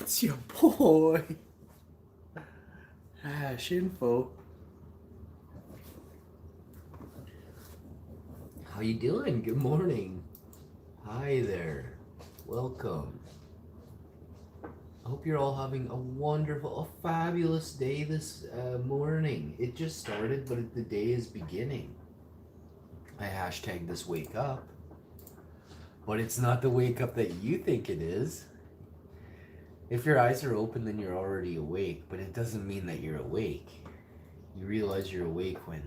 It's your boy, Hash Info. How you doing? Good morning. Hi there. Welcome. I hope you're all having a wonderful, a fabulous day this morning. It just started, but the day is beginning. I hashtag this wake up, but it's not the wake up that you think it is. If your eyes are open, then you're already awake, but it doesn't mean that you're awake. You realize you're awake when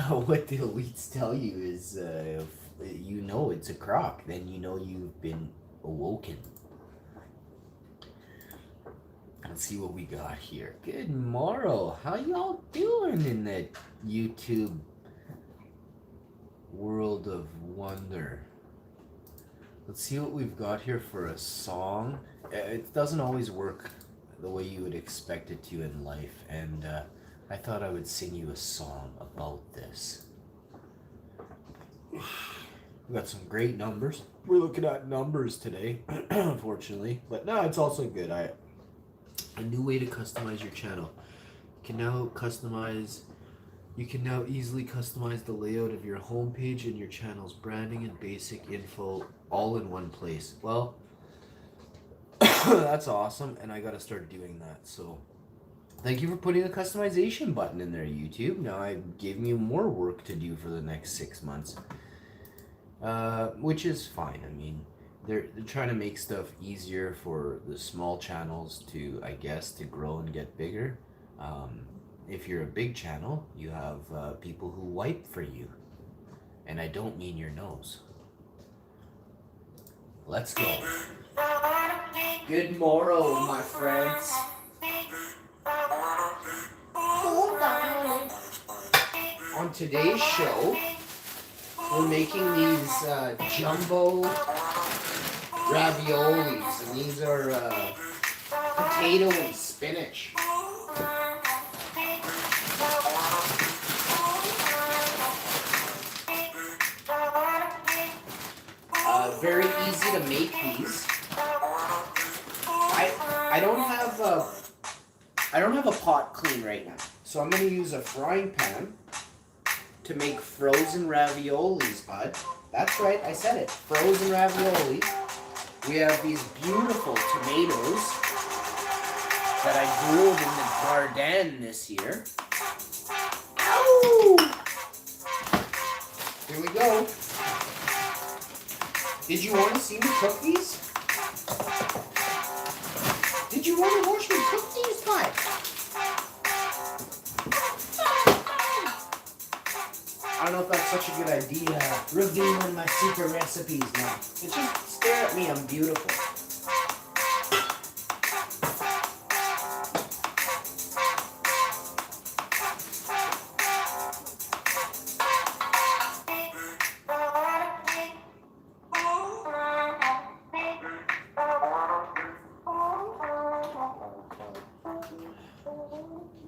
what the elites tell you is if you know it's a crock, then you know you've been awoken. Let's see what we got here. Good morrow. How y'all doing in that YouTube world of wonder? Let's see what we've got here for a song. It doesn't always work the way you would expect it to in life, and I thought I would sing you a song about this. We got some great numbers. We're looking at numbers today, unfortunately, but no, it's also good. A new way to customize your channel. You can now easily customize the layout of your homepage and your channel's branding and basic info all in one place. Well, that's awesome, and I gotta start doing that. So thank you for putting the customization button in there, YouTube. Now I've given you more work to do for the next 6 months, which is fine. I mean, they're trying to make stuff easier for the small channels to, I guess, to grow and get bigger. If you're a big channel, you have people who wipe for you. And I don't mean your nose. Let's go. Good morrow, my friends. On today's show, we're making these jumbo raviolis. And these are potato and spinach. Very easy to make these. I don't have a pot clean right now, so I'm going to use a frying pan to make frozen raviolis, bud. That's right, I said it. Frozen raviolis. We have these beautiful tomatoes that I grew in the garden this year. Ow! Here we go. Did you want to see me cook these? Did you want to watch me cook these, bud? I don't know if that's such a good idea, revealing my secret recipes now. But just stare at me, I'm beautiful.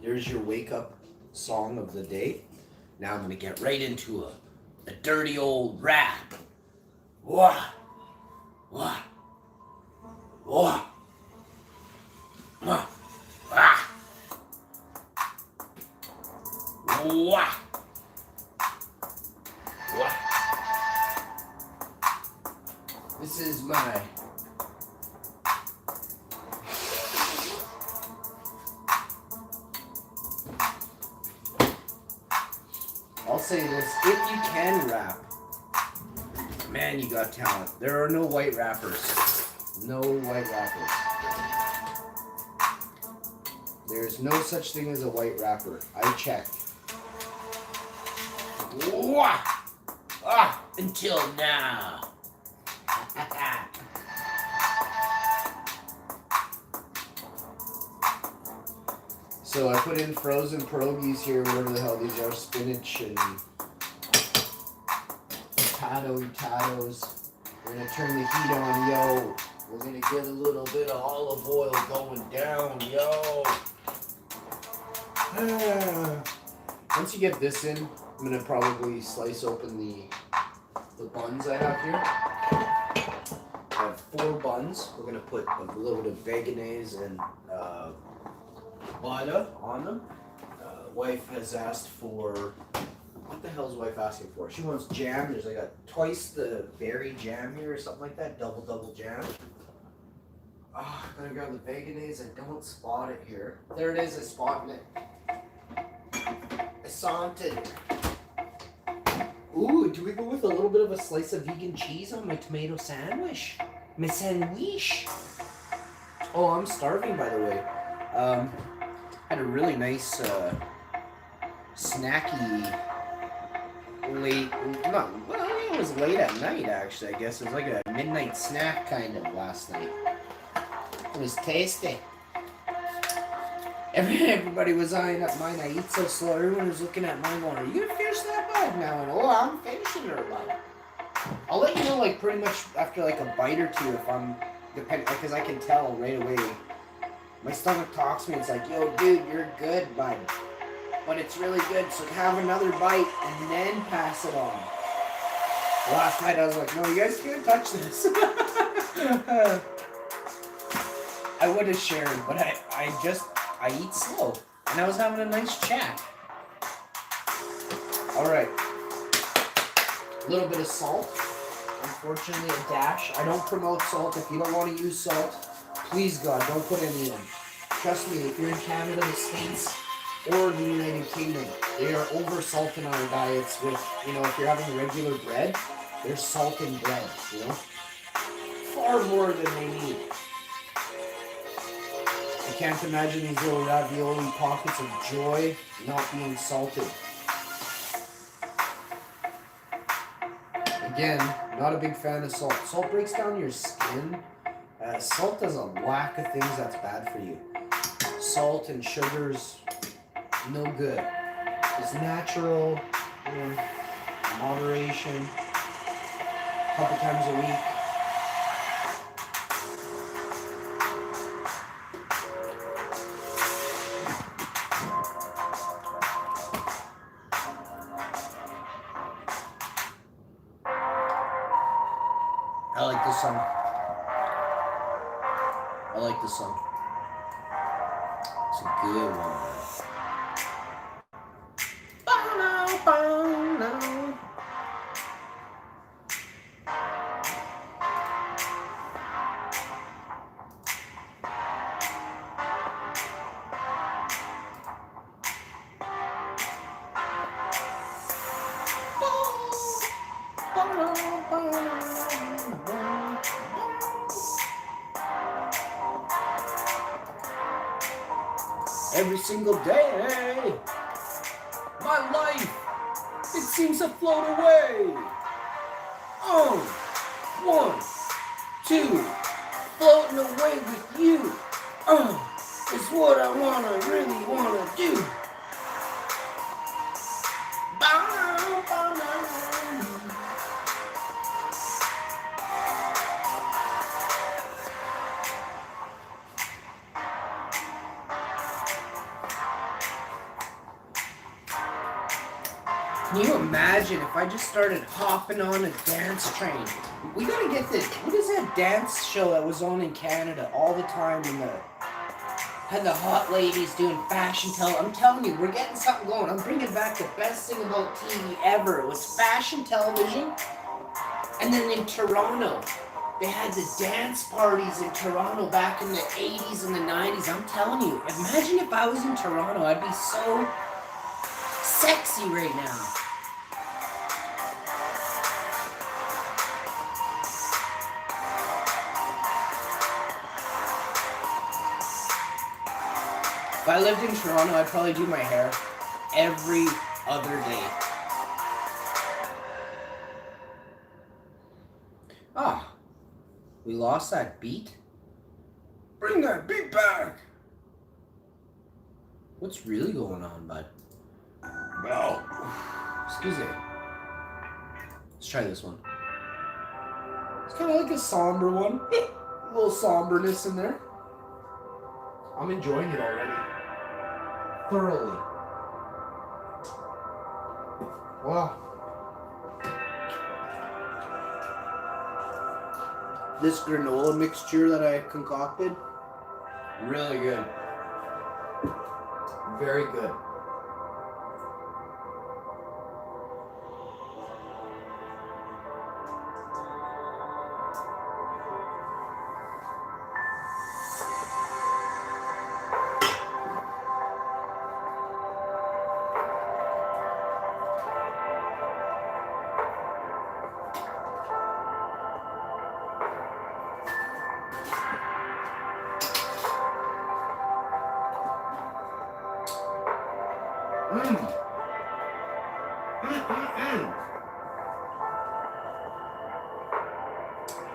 There's your wake-up song of the day. Now I'm going to get right into a dirty old rap. Wah! Wah! Wah! Wah! Ah! Wah! Wah! This is my... I'll say this, if you can rap, man, you got talent. There are no white rappers. No white rappers. There's no such thing as a white rapper. I checked. Wah! Ah, until now. So I put in frozen pierogies here, whatever the hell these are, spinach and potatoes. We're gonna turn the heat on, yo. We're gonna get a little bit of olive oil going down, yo. Once you get this in, I'm gonna probably slice open the buns I have here. I have 4 buns. We're gonna put a little bit of bacon and butter on them. Wife has asked for, what the hell is wife asking for? She wants jam. There's like a twice the berry jam here or something like that. Double jam. Oh, I'm gonna grab the bacon. I don't spot it here. There it is. I spotted it. I saw it. Ooh, do we go with a little bit of a slice of vegan cheese on my tomato sandwich? My sandwich. Oh, I'm starving, by the way. Had a really nice snacky late, it was late at night actually, I guess. It was like a midnight snack kind of last night. It was tasty. Everybody was eyeing up mine. I eat so slow. Everyone was looking at mine going, are you gonna finish that bud now? And I'm finishing her bud. I'll let you know like pretty much after like a bite or two if I'm depending, because I can tell right away. My stomach talks to me. It's like, yo, dude, you're good, bud. But it's really good, so have another bite and then pass it on. Last night I was like, no, you guys can't touch this. I would have shared, but I eat slow. And I was having a nice chat. Alright. A little bit of salt. Unfortunately, a dash. I don't promote salt. If you don't want to use salt, please God, don't put any in. Trust me, if you're in Canada, the States, or the United Kingdom, they are over-salting our diets with, if you're having regular bread, there's salt in bread, Far more than they need. I can't imagine these little ravioli pockets of joy not being salted. Again, not a big fan of salt. Salt breaks down your skin. Salt does a whack of things that's bad for you. Salt and sugars, no good. It's natural, moderation, a couple times a week. I like this song. I like this song. It's a good one. Every single day, my life, it seems to float away. 1, 2, floating away with you. It's what I really wanna do. Can you imagine if I just started hopping on a dance train? We gotta get this. What is that dance show that was on in Canada all the time? Had the hot ladies doing fashion tell. I'm telling you, we're getting something going. I'm bringing back the best thing about TV ever. It was fashion television. And then in Toronto, they had the dance parties in Toronto back in the 80s and the 90s. I'm telling you, imagine if I was in Toronto. I'd be so sexy right now. If I lived in Toronto, I'd probably do my hair every other day. We lost that beat? Bring that beat back! What's really going on, bud? Well, excuse me. Let's try this one. It's kind of like a somber one. A little somberness in there. I'm enjoying it already. Thoroughly. Wow. this granola mixture that I concocted. Really good. Very good.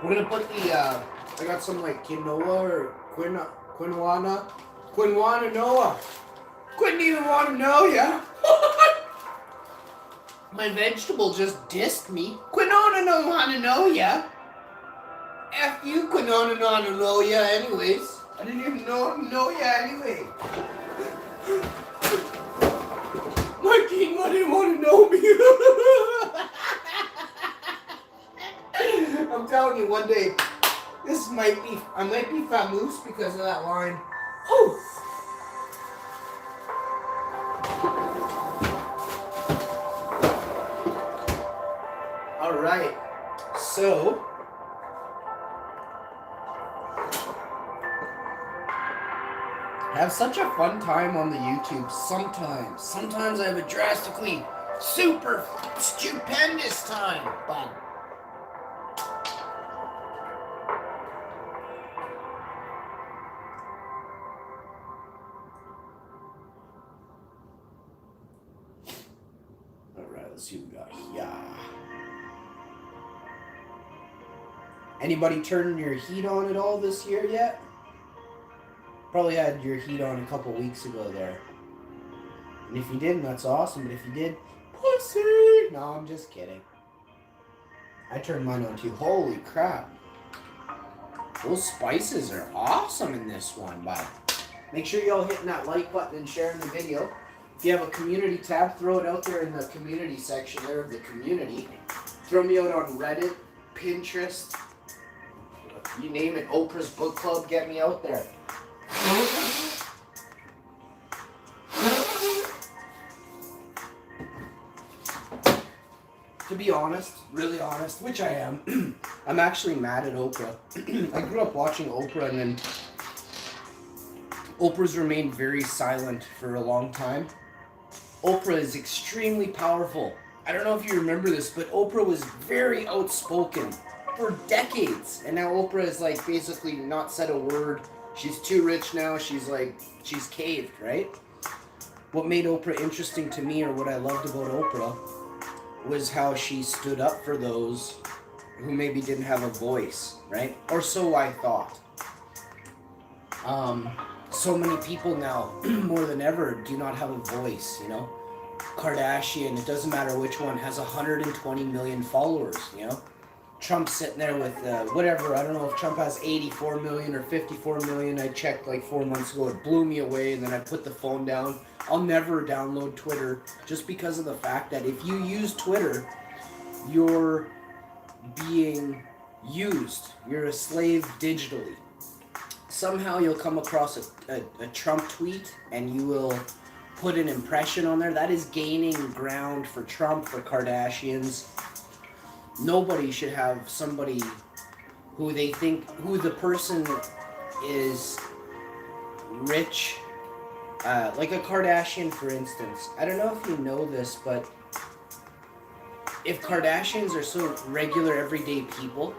We're gonna put the, I got some like quinoa or quinoa Noah. Couldn't even want to know ya. My vegetable just dissed me. Quinoa no wanna know ya. F you, quinoa no wanna know ya anyways. I didn't even know ya anyway. My quinoa didn't want to know me. I'm telling you, one day, I might be famous because of that line. Oh! Alright, so, I have such a fun time on the YouTube sometimes. Sometimes I have a drastically super stupendous time, but let's see what we got here. Anybody turning your heat on at all this year yet? Probably had your heat on a couple weeks ago there. And if you didn't, that's awesome. But if you did, pussy! No, I'm just kidding. I turned mine on too. Holy crap. Those spices are awesome in this one, but make sure y'all hitting that like button and sharing the video. If you have a community tab, throw it out there in the community section there of the community. Throw me out on Reddit, Pinterest, you name it, Oprah's book club, get me out there. To be honest, really honest, which I am, I'm actually mad at Oprah. I grew up watching Oprah, and then Oprah's remained very silent for a long time. Oprah is extremely powerful. I don't know if you remember this, but Oprah was very outspoken for decades. And now Oprah is like basically not said a word. She's too rich now. She's caved, right? What made Oprah interesting to me, or what I loved about Oprah, was how she stood up for those who maybe didn't have a voice, right? Or so I thought. So many people now, more than ever, do not have a voice, you know? Kardashian, it doesn't matter which one, has 120 million followers, you know? Trump's sitting there with, whatever, I don't know if Trump has 84 million or 54 million. I checked like 4 months ago, it blew me away, and then I put the phone down. I'll never download Twitter, just because of the fact that if you use Twitter, you're being used. You're a slave digitally. Somehow you'll come across a Trump tweet, and you will put an impression on there. That is gaining ground for Trump, for Kardashians. Nobody should have somebody who they think, who the person is rich, like a Kardashian, for instance. I don't know if you know this, but if Kardashians are so regular, everyday people,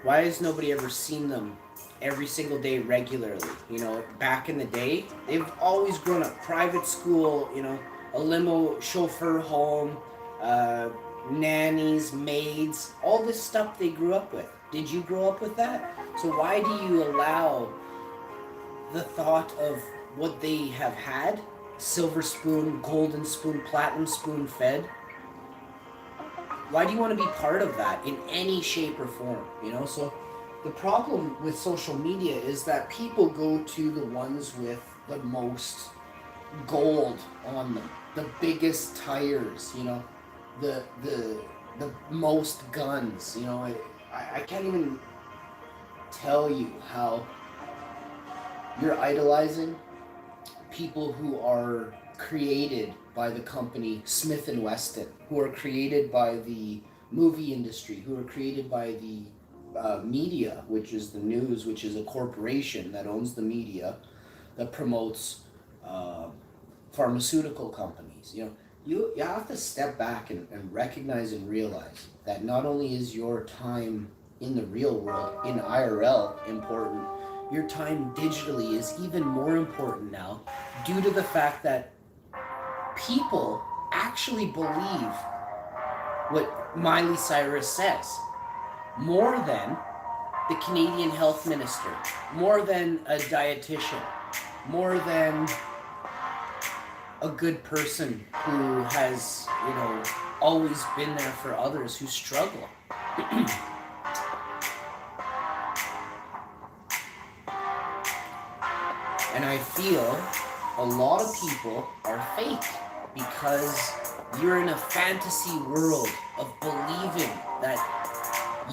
why has nobody ever seen them every single day regularly? You know, back in the day, they've always grown up. Private school, you know, a limo chauffeur home, nannies, maids, all this stuff they grew up with. Did you grow up with that? So why do you allow the thought of what they have had, silver spoon, golden spoon, platinum spoon fed? Why do you want to be part of that in any shape or form, you know? So the problem with social media is that people go to the ones with the most gold on them, the biggest tires, you know, the the most guns. You know, I can't even tell you how you're idolizing people who are created by the company Smith and Wesson, who are created by the movie industry, who are created by the media, which is the news, which is a corporation that owns the media, that promotes pharmaceutical companies. You know, you have to step back and recognize and realize that not only is your time in the real world, in IRL, important, your time digitally is even more important now due to the fact that people actually believe what Miley Cyrus says more than the Canadian health minister, more than a dietitian, more than a good person who has, you know, always been there for others who struggle. And I feel a lot of people are fake because you're in a fantasy world of believing that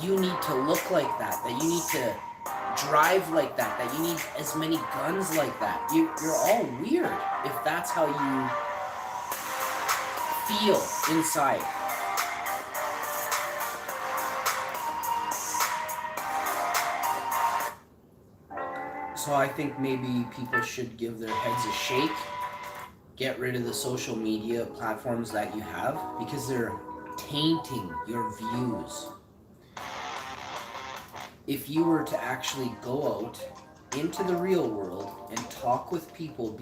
you need to look like that you need to drive like that you need as many guns like that. You're all weird if that's how you feel inside. So I think maybe people should give their heads a shake, get rid of the social media platforms that you have because they're tainting your views. If you were to actually go out into the real world and talk with people,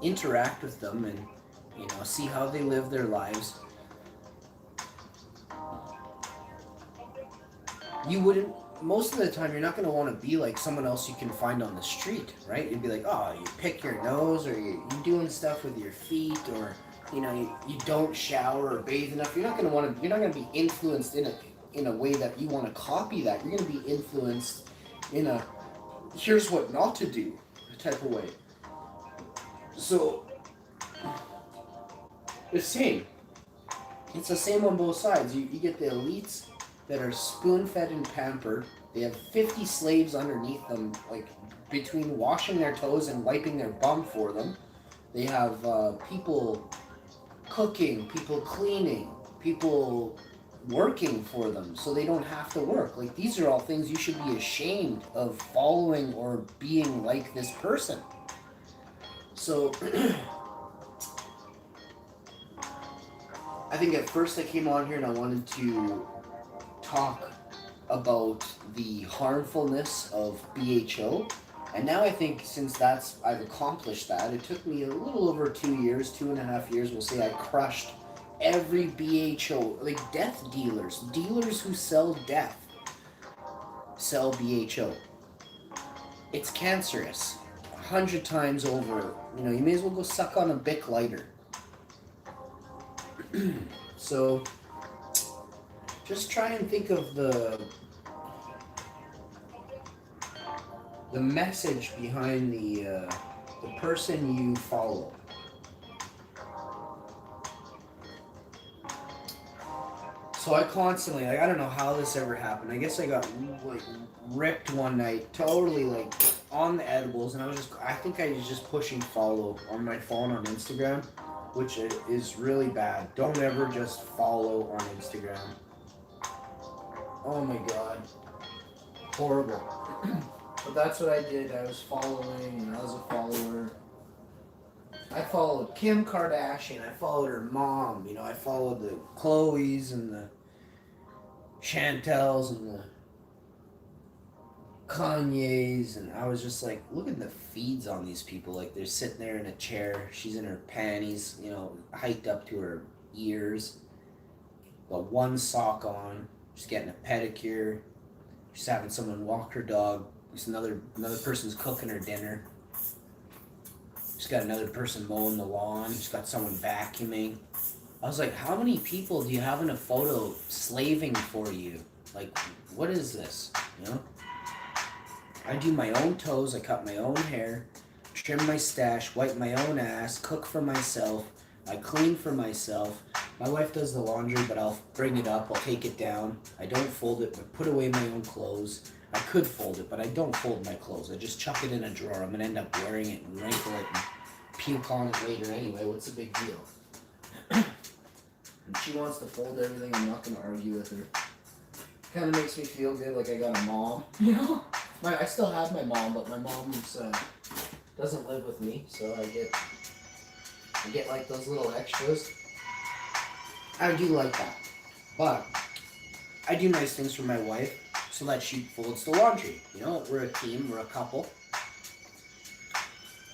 interact with them and, you know, see how they live their lives, you wouldn't, most of the time you're not going to want to be like someone else you can find on the street, right? You'd be like, oh, you pick your nose, or you're doing stuff with your feet, or, you know, you don't shower or bathe enough. You're not going to be influenced in a way that you want to copy that. You're going to be influenced in a here's what not to do type of way. So it's the same on both sides. You get the elites that are spoon-fed and pampered. They have 50 slaves underneath them, like between washing their toes and wiping their bum for them. They have people cooking, people cleaning, people working for them so they don't have to work. Like, these are all things you should be ashamed of following or being like this person. So I think at first I came on here and I wanted to talk about the harmfulness of BHO, and now I think since I've accomplished that, it took me a little over 2 years, 2.5 years, we'll say. I crushed every BHO, like death dealers who sell death sell BHO. It's cancerous 100 times over. You know, you may as well go suck on a Bic lighter. So just try and think of the message behind the person you follow. So I constantly, like, I don't know how this ever happened. I guess I got like ripped one night, totally like on the edibles, and I think I was just pushing follow on my phone on Instagram, which is really bad. Don't ever just follow on Instagram. Oh my god. Horrible. But that's what I did. I was following, and I was a follower. I followed Kim Kardashian. I followed her mom. You know, I followed the Chloes and the Chantels and the Kanyes. And I was just like, look at the feeds on these people. Like, they're sitting there in a chair. She's in her panties, you know, hiked up to her ears. Got one sock on. She's getting a pedicure. She's having someone walk her dog. There's another person's cooking her dinner. She's got another person mowing the lawn. She's got someone vacuuming. I was like, how many people do you have in a photo slaving for you? Like, what is this? You know? I do my own toes. I cut my own hair. Trim my stash. Wipe my own ass. Cook for myself. I clean for myself. My wife does the laundry, but I'll bring it up, I'll take it down. I don't fold it, but put away my own clothes. I could fold it, but I don't fold my clothes. I just chuck it in a drawer. I'm gonna end up wearing it and wrinkle it and puke on it later anyway. What's the big deal? And she wants to fold everything. I'm not gonna argue with her. Kind of makes me feel good, like I got a mom. You know, I still have my mom, but my mom's doesn't live with me, so I get like those little extras. I do like that, but I do nice things for my wife so that she folds the laundry. You know, we're a team, we're a couple.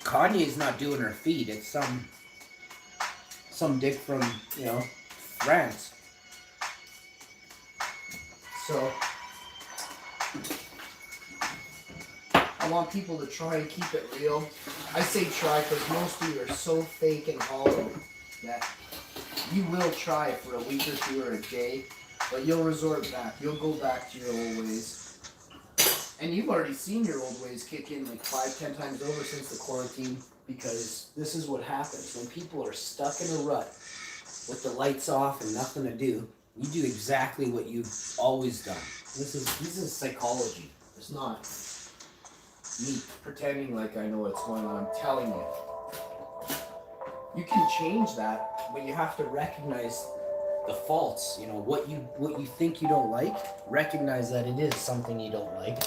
Kanye's not doing her feet. It's some dick from, you know, France. So I want people to try and keep it real. I say try because most of you are so fake and hollow that you will try for a week or two or a day, but you'll resort back. You'll go back to your old ways. And you've already seen your old ways kick in like 5-10 times over since the quarantine, because this is what happens. When people are stuck in a rut with the lights off and nothing to do, you do exactly what you've always done. This is psychology. It's not me pretending like I know what's going on. I'm telling you. You can change that, but you have to recognize the faults. You know, what you think you don't like, recognize that it is something you don't like,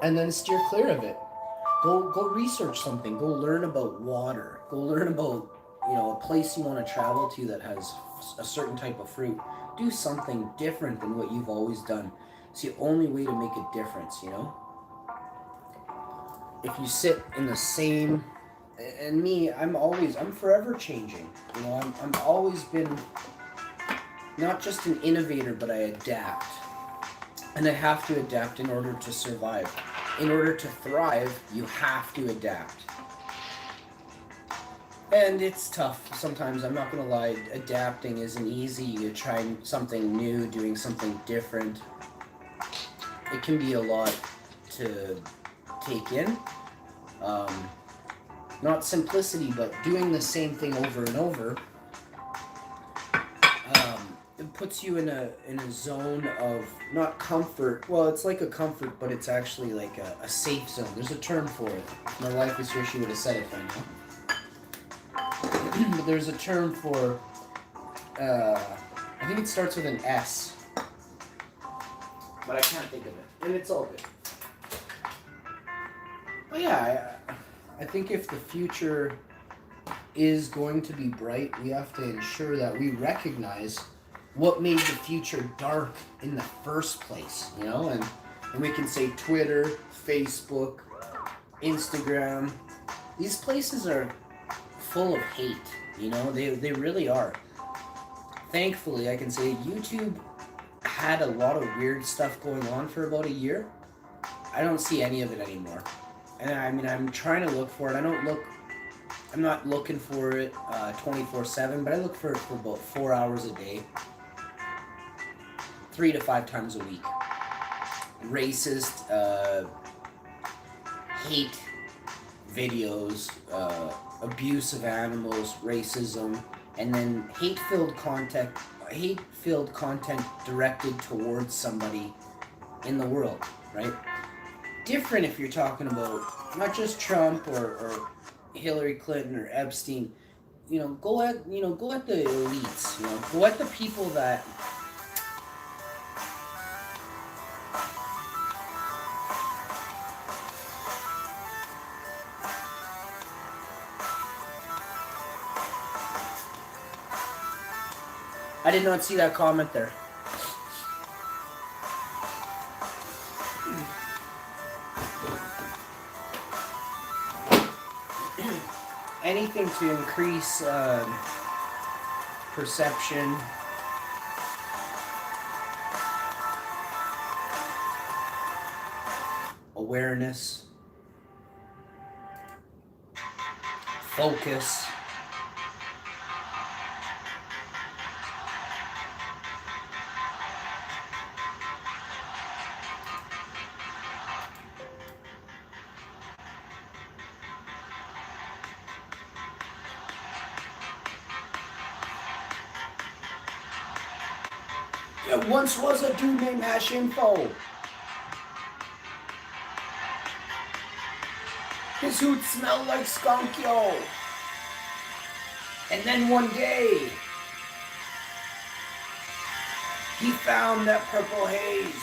and then steer clear of it. Go research something. Go learn about water. Go learn about, you know, a place you want to travel to that has a certain type of fruit. Do something different than what you've always done. It's the only way to make a difference, you know? If you sit in the same, and me, I'm forever changing. You know, I'm always been not just an innovator, but I adapt. And I have to adapt in order to survive. In order to thrive, you have to adapt. And it's tough sometimes, I'm not gonna lie. Adapting isn't easy. You're trying something new, doing something different. It can be a lot to take in. Not simplicity, but doing the same thing over and over. It puts you in a zone of not comfort. Well, it's like a comfort, but it's actually like a safe zone. There's a term for it. If my wife was here, she would have said it by now. But there's a term for, I think it starts with an S, but I can't think of it, and it's all good. But yeah, I think if the future is going to be bright, we have to ensure that we recognize what made the future dark in the first place, you know? And we can say Twitter, Facebook, Instagram. These places are full of hate, you know? They really are. Thankfully, I can say YouTube had a lot of weird stuff going on for about a year. I don't see any of it anymore. And I mean, I'm trying to look for it. I'm not looking for it 24/7, but I look for it for about 4 hours a day. 3 to 5 times a week. Racist, hate videos, abuse of animals, racism, and then hate-filled content directed towards somebody in the world, right? Different if you're talking about not just Trump or Hillary Clinton or Epstein. You know, go at the elites. You know, go at the people that I did not see that comment there. Anything to increase perception, awareness, focus. There once was a dude named Hash Info. His hoot smelled like skunk, yo. And then one day, he found that purple haze.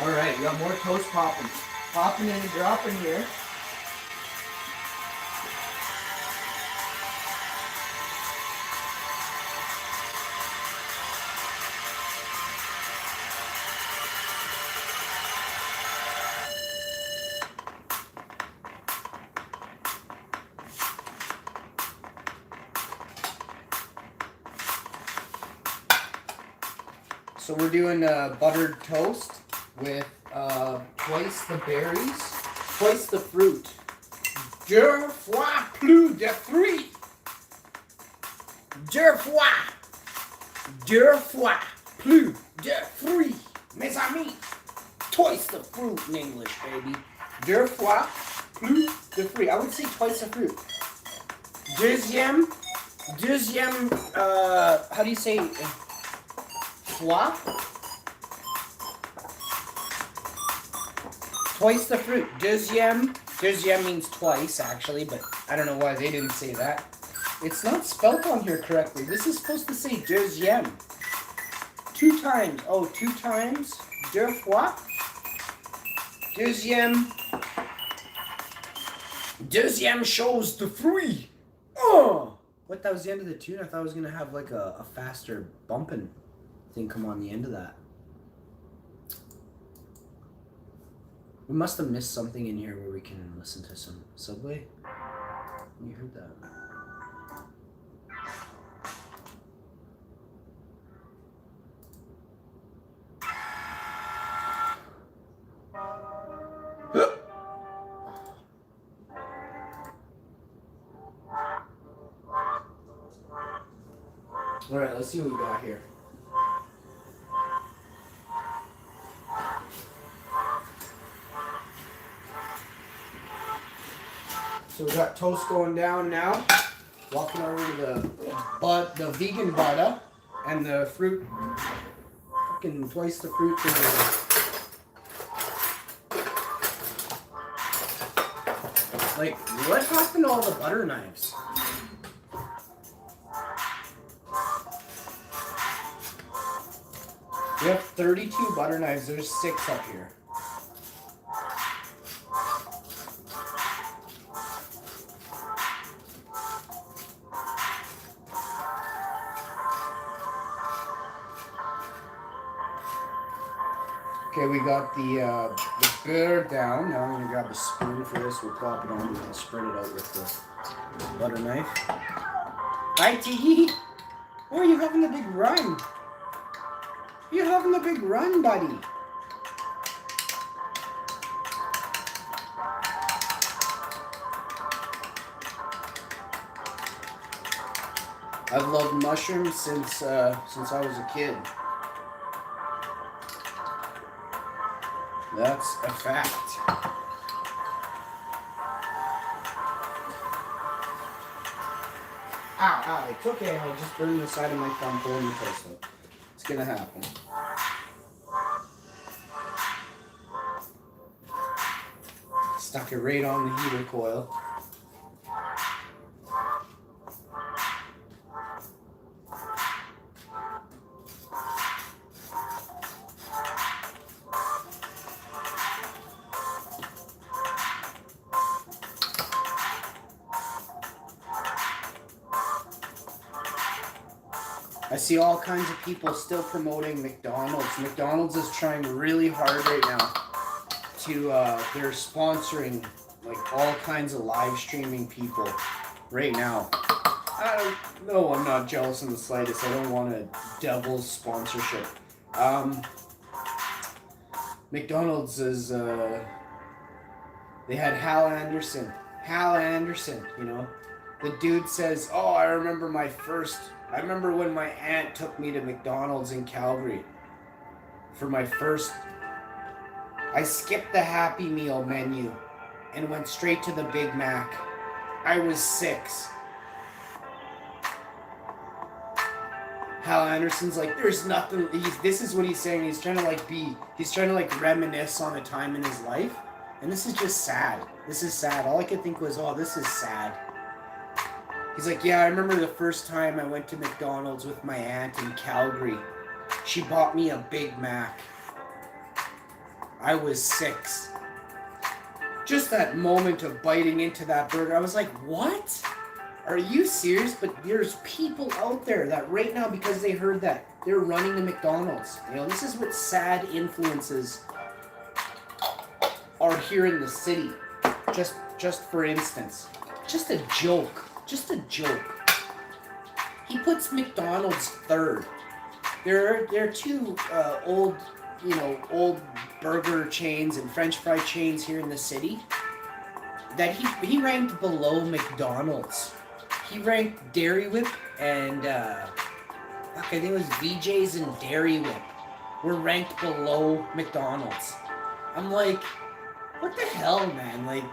Alright, we got more toast popping. Popping and dropping here. So we're doing buttered toast with Twice the berries. twice the fruit. Deux fois plus de fruits. Deux fois. Deux fois plus de fruits. Mes amis. Twice the fruit in English, baby. Deux fois plus de fruits. I would say twice the fruit. Deuxième, how do you say fois? Twice the fruit. Deuxième means twice, actually, but I don't know why they didn't say that. It's not spelled on here correctly. This is supposed to say deuxième. 2 times. Oh, 2 times. Deux fois. Deuxième chose de fruit. Oh! What, that was the end of the tune? I thought I was going to have like a faster bumping thing come on the end of that. We must have missed something in here where we can listen to some Subway. You heard that. All right, let's see what we got here. So we got toast going down now. Walking over to the vegan butter and the fruit. Fucking twice the fruit thing. Like, what happened to all the butter knives? We have 32 butter knives. There's 6 up here. Okay, we got the beurre down. Now I'm gonna grab a spoon for this. We'll plop it on and spread it out with the butter knife. Hi, Tiggy. Oh, you having a big run? You're having a big run, buddy. I've loved mushrooms since I was a kid. That's a fact. Ow, it's okay. I just burned the side of my thumb pulling the toast out. It's gonna happen. Stuck it right on the heater coil. I see all kinds of people still promoting McDonald's. McDonald's is trying really hard right now to, they're sponsoring like all kinds of live streaming people right now. No, I'm not jealous in the slightest. I don't want a double sponsorship. McDonald's is, they had Hal Anderson, you know. The dude says, oh, I remember when my aunt took me to McDonald's in Calgary for my first. I skipped the Happy Meal menu and went straight to the Big Mac. I was 6. Hal Anderson's like, there's nothing. This is what he's saying. He's trying to like reminisce on a time in his life, and this is just sad. This is sad. All I could think was, oh, this is sad. He's like, yeah, I remember the first time I went to McDonald's with my aunt in Calgary. She bought me a Big Mac. I was 6. Just that moment of biting into that burger, I was like, what? Are you serious? But there's people out there that right now, because they heard that, they're running to McDonald's. You know, this is what sad influences are here in the city. Just for instance. Just a joke. Just a joke. He puts McDonald's third. There are two old burger chains and French fry chains here in the city that he ranked below McDonald's. He ranked Dairy Whip and I think it was VJ's and Dairy Whip were ranked below McDonald's. I'm like, what the hell, man? Like,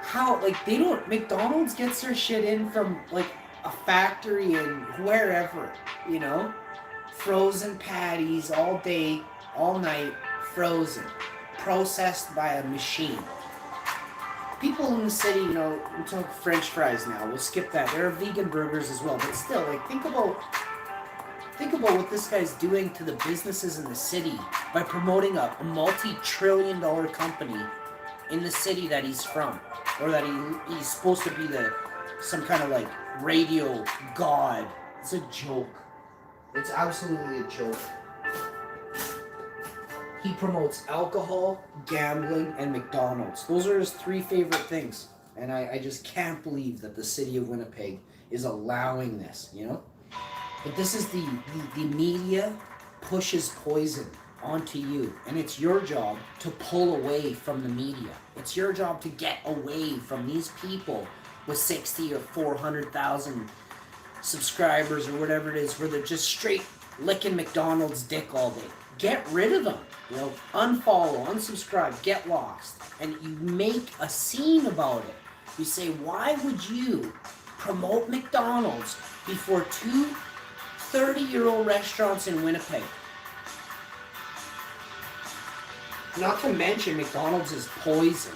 how? Like, they don't. McDonald's gets their shit in from like a factory and wherever, you know, frozen patties all day, all night, frozen, processed by a machine. People in the city, you know, we talk French fries now. We'll skip that. There are vegan burgers as well, but still, like, think about what this guy's doing to the businesses in the city by promoting a multi-trillion-dollar company in the city that he's from, or that he's supposed to be some kind of like radio god. It's a joke. It's absolutely a joke. He promotes alcohol, gambling, and McDonald's. Those are his 3 favorite things. And I just can't believe that the city of Winnipeg is allowing this, you know? But this is the media pushes poison onto you. And it's your job to pull away from the media. It's your job to get away from these people with 60 or 400,000 subscribers or whatever it is, where they're just straight licking McDonald's dick all day. Get rid of them. You know, unfollow, unsubscribe, get lost. And you make a scene about it. You say, why would you promote McDonald's before 2 30-year-old restaurants in Winnipeg? Not to mention, McDonald's is poison.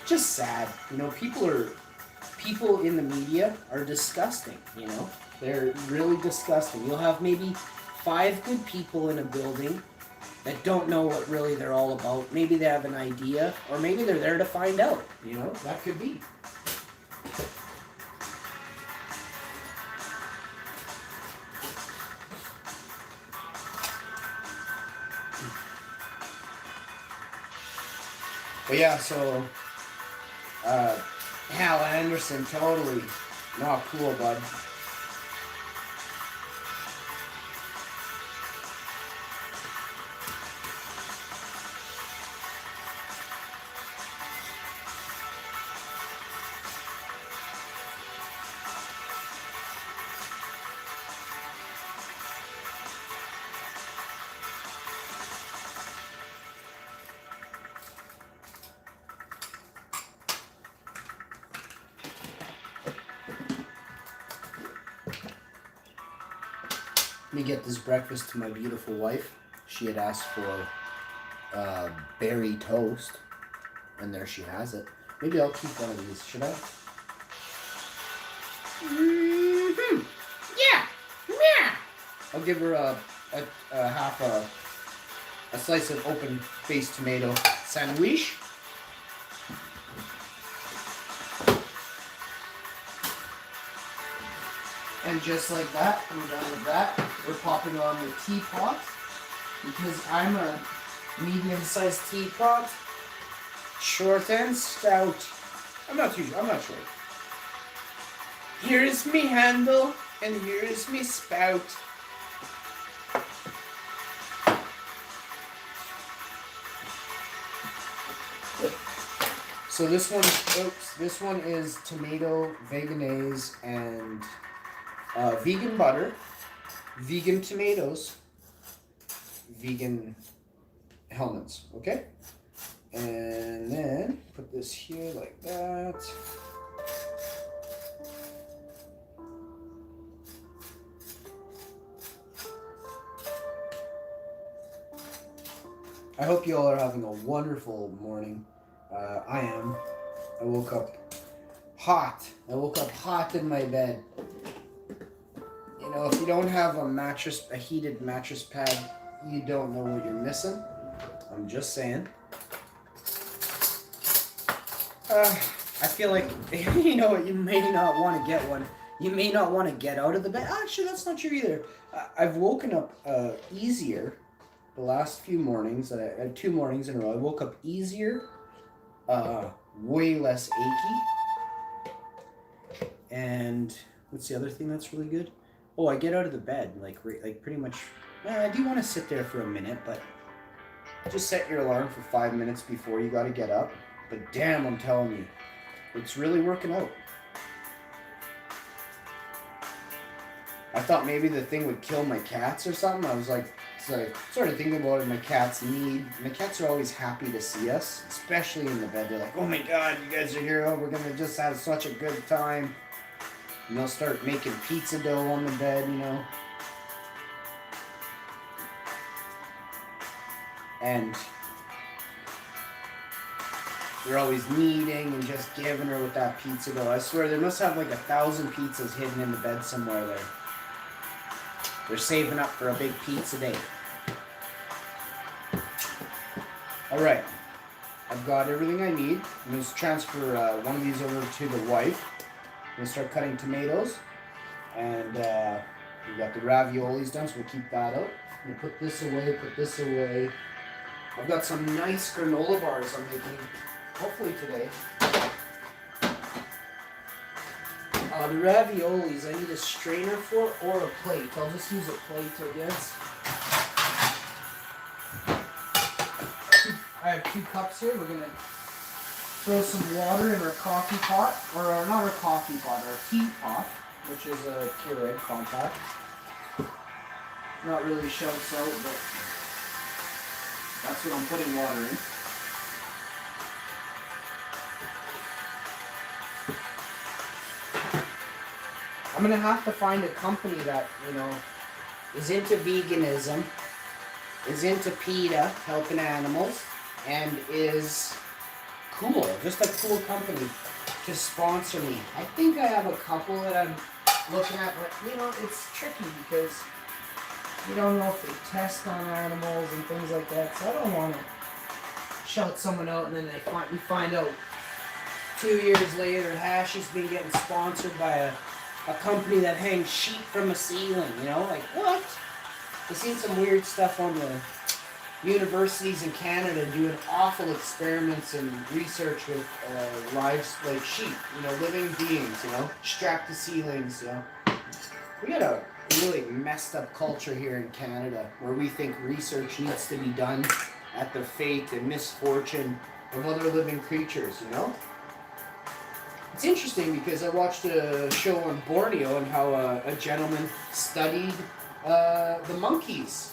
Just sad. You know, people in the media are disgusting, you know? They're really disgusting. You'll have maybe 5 good people in a building that don't know what really they're all about. Maybe they have an idea, or maybe they're there to find out, you know? That could be. But yeah, so Hal Anderson, totally not cool, bud. Let me get this breakfast to my beautiful wife. She had asked for berry toast, and there she has it. Maybe I'll keep one of these. Should I? Mm-hmm. Yeah. Yeah. I'll give her a half a slice of open-faced tomato sandwich. And just like that, I'm done with that. We're popping on the teapot because I'm a medium-sized teapot, short and stout. I'm not short. Here's me handle and here's me spout. So this one is tomato, veganese, and vegan butter, vegan tomatoes, vegan helmets, okay? And then put this here like that. I hope you all are having a wonderful morning. I am. I woke up hot. I woke up hot in my bed. You know, if you don't have a heated mattress pad, you don't know what you're missing. I'm just saying. I feel like, you know what, you may not want to get one. You may not want to get out of the bed. Actually, that's not true either. I've woken up easier the last few mornings. I had 2 mornings in a row. I woke up easier, way less achy. And what's the other thing that's really good? Oh, I get out of the bed, like pretty much. I do want to sit there for a minute, but just set your alarm for 5 minutes before you got to get up. But damn, I'm telling you, it's really working out. I thought maybe the thing would kill my cats or something. I was like, sort of thinking about it. My cats are always happy to see us, especially in the bed. They're like, oh my God, you guys are here. Oh, we're going to just have such a good time. And they'll start making pizza dough on the bed, you know. And they're always kneading and just giving her with that pizza dough. I swear, they must have like 1,000 pizzas hidden in the bed somewhere there. They're saving up for a big pizza day. All right, I've got everything I need. I'm going to transfer one of these over to the wife. I'm going to start cutting tomatoes. And we got the raviolis done, so we'll keep that out. I'm going to put this away. I've got some nice granola bars I'm making, hopefully today. The raviolis, I need a strainer for or a plate. I'll just use a plate, I guess. I have 2 cups here. We're going to throw some water in our coffee pot, or not our coffee pot, our tea pot, which is a Keurig compact. Not really shouts out, but that's what I'm putting water in. I'm going to have to find a company that, you know, is into veganism, is into PETA, helping animals, and is cool, just a cool company to sponsor me. I think I have a couple that I'm looking at, but, you know, it's tricky because you don't know if they test on animals and things like that, so I don't want to shout someone out and then we find out 2 years later Hashi's been getting sponsored by a company that hangs sheep from a ceiling, you know, like what? I've seen some weird stuff on the universities in Canada doing awful experiments and research with live, like sheep, you know, living beings, you know, strapped to ceilings, you know. We got a really messed up culture here in Canada where we think research needs to be done at the fate and misfortune of other living creatures, you know. It's interesting because I watched a show on Borneo and how a gentleman studied the monkeys.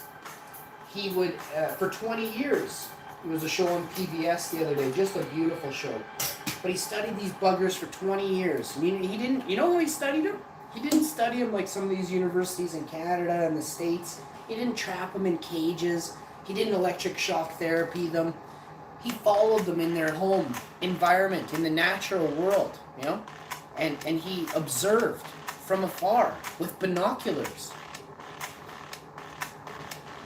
He would, for 20 years, it was a show on PBS the other day, just a beautiful show. But he studied these buggers for 20 years. I mean, he didn't, you know how he studied them? He didn't study them like some of these universities in Canada and the States. He didn't trap them in cages. He didn't electric shock therapy them. He followed them in their home environment, in the natural world, you know? And he observed from afar with binoculars.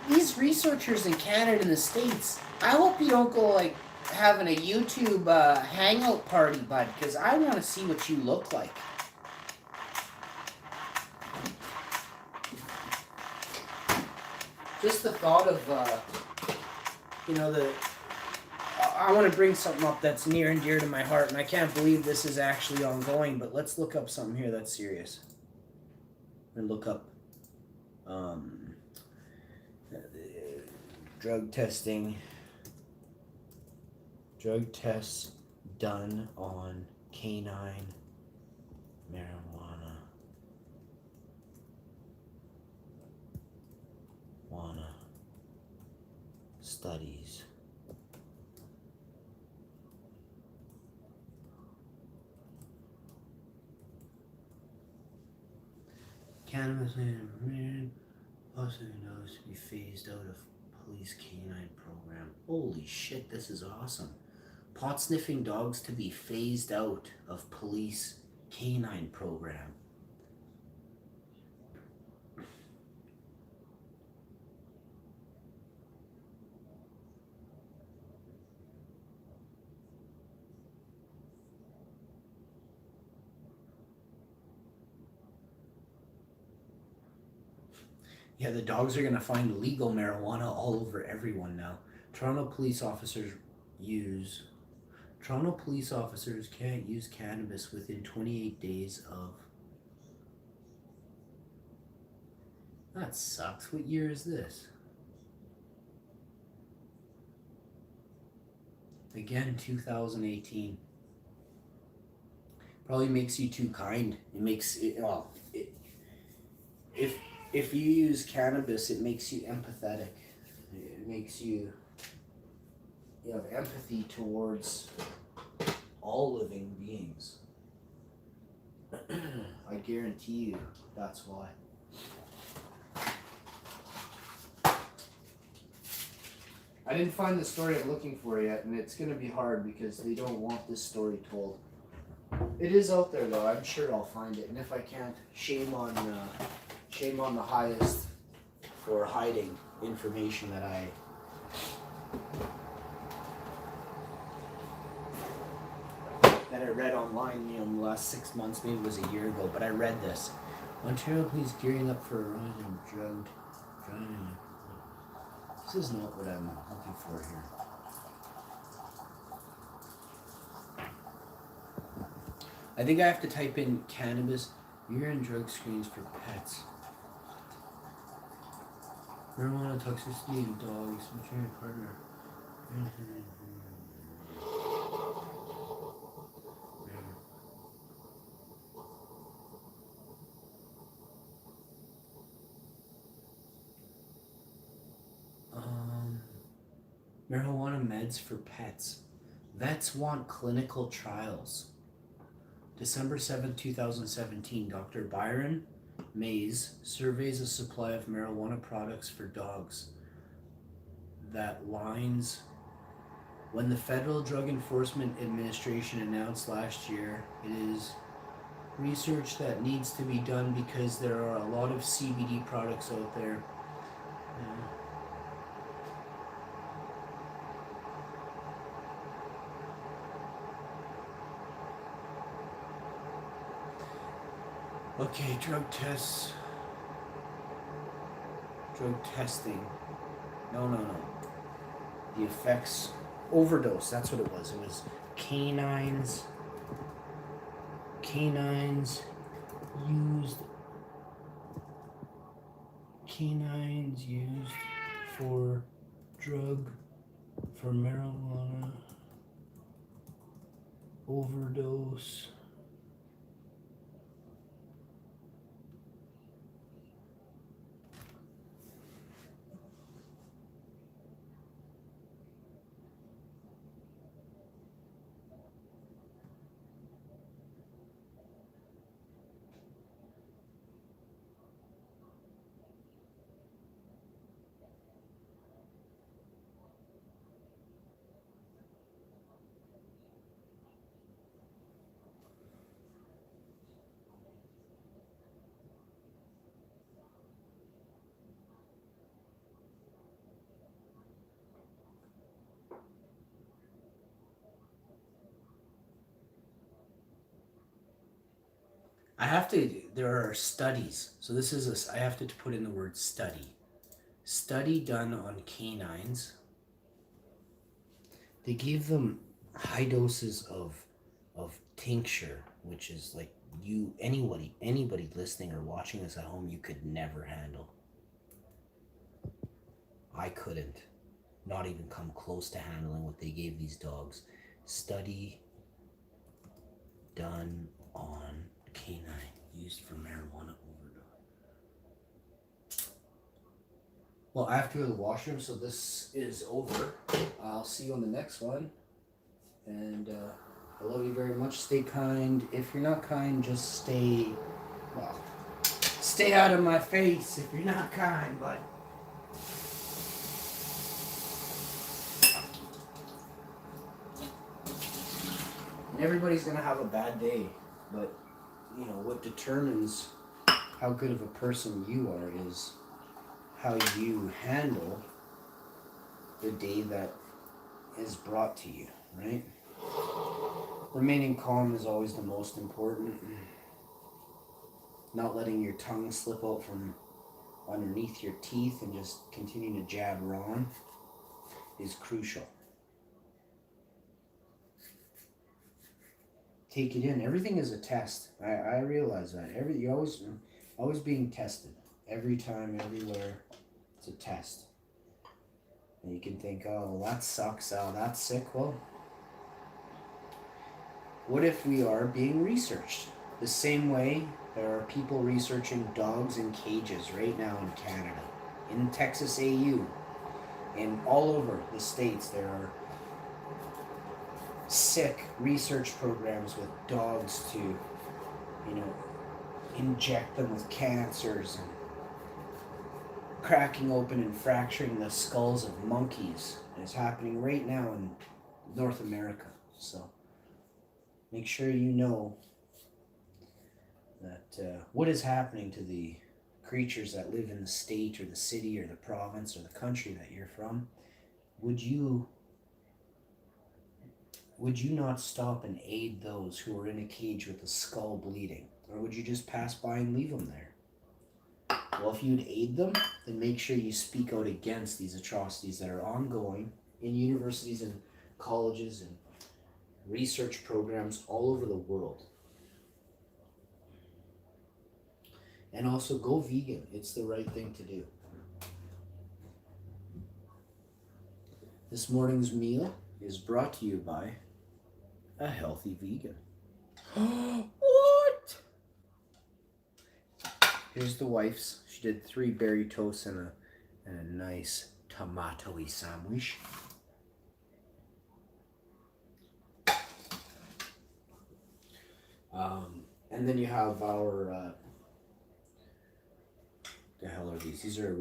These researchers in Canada and the States, I hope you don't go like having a YouTube hangout party, bud, because I want to see what you look like. Just the thought of, you know, I want to bring something up that's near and dear to my heart, and I can't believe this is actually ongoing, but let's look up something here that's serious. And look up drug tests done on canine marijuana studies. Cannabis and possibly knows to be phased out of Police Canine Program. Holy shit, this is awesome. Pot sniffing dogs to be phased out of police canine program. Yeah, the dogs are going to find legal marijuana all over everyone now. Toronto police officers can't use cannabis within 28 days of. That sucks. What year is this? Again, 2018. Probably makes you too kind. It makes it, well, it, if you use cannabis, it makes you empathetic. It makes you have empathy towards all living beings. I guarantee you that's why. I didn't find the story I'm looking for yet, and it's going to be hard because they don't want this story told. It is out there though. I'm sure I'll find it, and if I can't, shame on the highest for hiding information that I read online, in the last 6 months, maybe it was a year ago, but I read this. Ontario police gearing up for a rise in drug. This is not what I'm looking for here. I think I have to type in cannabis, urine drug screens for pets. Marijuana toxicity in dogs, maternity partner. Marijuana meds for pets. Vets want clinical trials. December 7, 2017, Dr. Byron Mays surveys a supply of marijuana products for dogs that lines when the Federal Drug Enforcement Administration announced last year it is research that needs to be done because there are a lot of CBD products out there. Okay, drug tests. Drug testing. No. The effects. Overdose, that's what it was. It was canines used for marijuana overdose. There are studies. So I have to put in the word study. Study done on canines. They gave them high doses of tincture, which is like anybody listening or watching this at home, you could never handle. I couldn't. Not even come close to handling what they gave these dogs. Study done on canine used for marijuana overdose. Well, I have to go to the washroom, so this is over. I'll see you on the next one. And I love you very much. Stay kind. If you're not kind, just stay out of my face if you're not kind, but And everybody's going to have a bad day. But, you know, what determines how good of a person you are is how you handle the day that is brought to you, right? Remaining calm is always the most important. Not letting your tongue slip out from underneath your teeth and just continuing to jabber on is crucial. Take it in. Everything is a test. I realize that. You're always being tested. Every time, everywhere, it's a test. And you can think, oh, that sucks. Oh, that's sick. Well, what if we are being researched? The same way there are people researching dogs in cages right now in Canada, in Texas AU, and all over the States there are sick research programs with dogs to, you know, inject them with cancers and cracking open and fracturing the skulls of monkeys. It's happening right now in North America. So make sure you know that what is happening to the creatures that live in the state or the city or the province or the country that you're from. Would you not stop and aid those who are in a cage with a skull bleeding? Or would you just pass by and leave them there? Well, if you'd aid them, then make sure you speak out against these atrocities that are ongoing in universities and colleges and research programs all over the world. And also go vegan. It's the right thing to do. This morning's meal is brought to you by a healthy vegan. What? Here's the wife's. She did 3 berry toasts and a nice tomato-y sandwich. And then you have our the hell are these? These are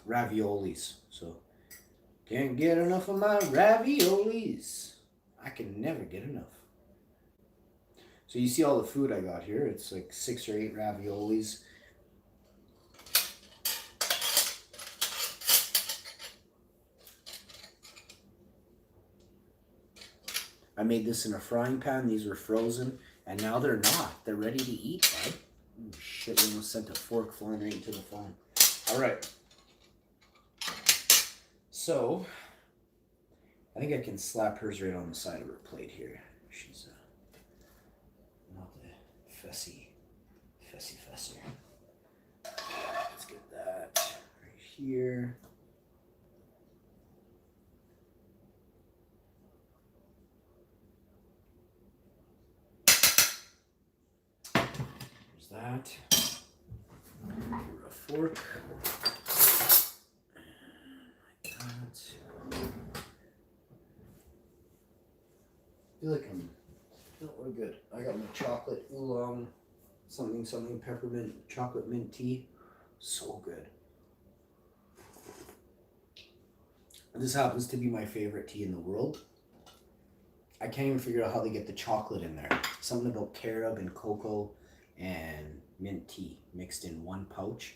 raviolis. So can't get enough of my raviolis. I can never get enough. So you see all the food I got here. It's like 6 or 8 raviolis. I made this in a frying pan. These were frozen. And now they're not. They're ready to eat, bud. Oh, shit, we almost sent a fork flying right into the phone. All right. So, I think I can slap hers right on the side of her plate here. She's not the fussy. Let's get that right here. There's that. A fork. Like that. I feel like we're good. I got my chocolate oolong, something peppermint, chocolate mint tea. So good. This happens to be my favorite tea in the world. I can't even figure out how they get the chocolate in there. Something about carob and cocoa and mint tea mixed in one pouch.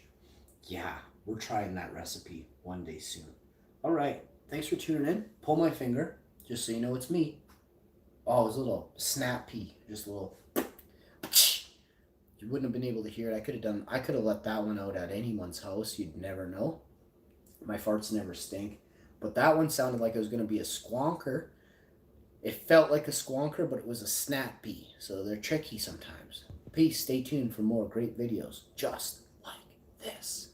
Yeah, we're trying that recipe one day soon. All right, thanks for tuning in. Pull my finger, just so you know it's me. Oh, it was a little snap pea, just a little. You wouldn't have been able to hear it. I could have let that one out at anyone's house. You'd never know. My farts never stink. But that one sounded like it was going to be a squonker. It felt like a squonker, but it was a snap pea. So they're tricky sometimes. Peace. Stay tuned for more great videos just like this.